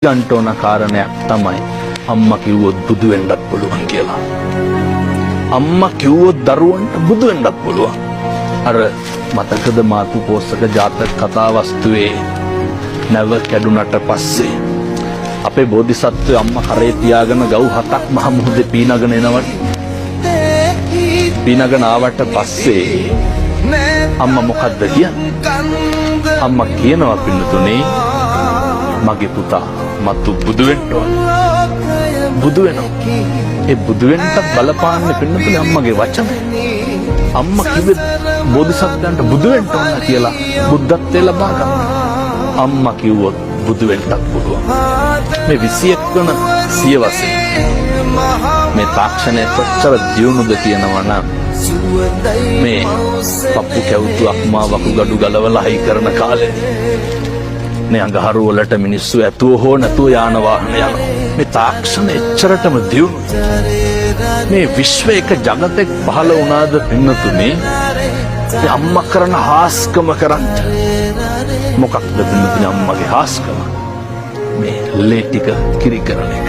ගන්න ඕන කාරණයක් තමයි අම්මා කිව්වොත් බුදු වෙන්නත් පුළුවන් කියලා. අම්මා කිව්වොත් දරුවන්ට බුදු වෙන්නත් පුළුවන්. අර මතකද මාතු පෝසක ජාතක කතා වස්තුවේ නැව කැඩුනට පස්සේ අපේ බෝධිසත්වය අම්මා කරේ තියාගෙන ගව් 7ක් මහ මුහුදේ පීනගෙන එනවට. පීනගෙන ආවට පස්සේ අම්මා මොකද්ද කියන්නේ? අම්මා කියනවා පින්නතුනේ මගේ පුතා මතු බුදු වෙන්න ඕන. බුදු වෙනවා. ඒ බුදු වෙන්නත් බලපාන්නේ පින්නතුනේ අම්මගේ වචනේ. අම්මා කිව්වේ බෝධිසත්වයන්ට බුදු වෙන්න ඕන කියලා බුද්ධත්වයේ ලබා ගන්න. අම්මා කිව්වොත් බුදු වෙන්නත් පුළුවන්. මේ 21 වන සියවසේ මේ තාක්ෂණය කොච්චර දියුණුද කියනවා නම් මේ පප්පු කැවුතු අක්මා වකුගඩු ගලවලා හයි කරන කාලේ මේ අඟහරු වලට මිනිස්සු ඇතුව හෝ නැතුව යාන වාහන යනවා. මේ තාක්ෂණ එච්චරටම දියුණු. මේ විශ්ව එක ජගතෙක් පහළ වුණාද පින්නතුනේ මේ අම්මා කරන හාස්කම කරන්න. මොකක්ද පින්නතුනේ අම්මගේ හාස්කම? මේ ලේ ටික කිරි කරන එක.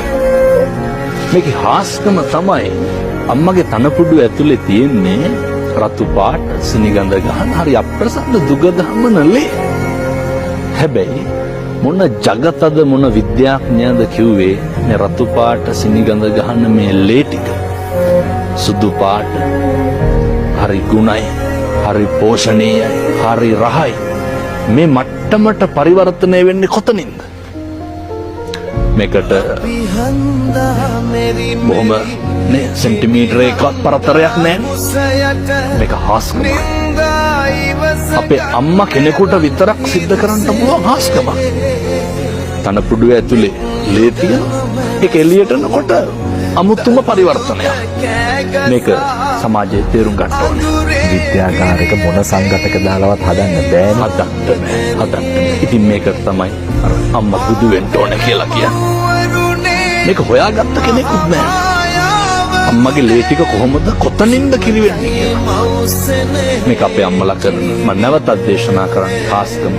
මේකේ හාස්කම තමයි අම්මගේ තනපුඩු ඇතුලේ තියෙන්නේ රතු පාට සිනිගඳ ගහන හරි අප්‍රසන්න දුගදහමන ලේ. හැබැයි මොන జగතද මොන විද්‍යාඥයද කිව්වේ මේ රතු පාට සිනිගඳ ගහන මේ ලේ ටික සුදු පාට හරි ගුණයි හරි පෝෂණීයයි හරි රහයි මේ මට්ටමට පරිවර්තනය වෙන්නේ කොතනින්ද? මේකට බොහොම නේ සෙන්ටිමීටර එකක් පරතරයක් නැහැ. මේක හාස්කම. අපේ අම්මා කෙනෙකුට විතරක් සිද්ධ කරන්න පුළුවන් හාස්කම. තනපුඩුව ඇතුලේ ලේ තියෙන ඒක එළියට එනකොට අමුතුම පරිවර්තනයක්. මේක සමාජයේ තේරුම් ගන්න ඕනේ. විද්‍යාකාරක මොන සංගතක දාලවත් හදන්න බෑනේ. හදන්න. ඉතින් මේක තමයි අර අම්මා බුදු වෙන්න ඕනේ කියලා කියන්නේ. මේක හොයාගත්ත කෙනෙකුත් නෑ. අම්මගේ ලේ ටික කොහොමද කොතනින්ද කිරි වෙන්නේ කියලා. මේක අපේ අම්මලා කරන මම නැවතත් දේශනා කරන්න හාස්කම.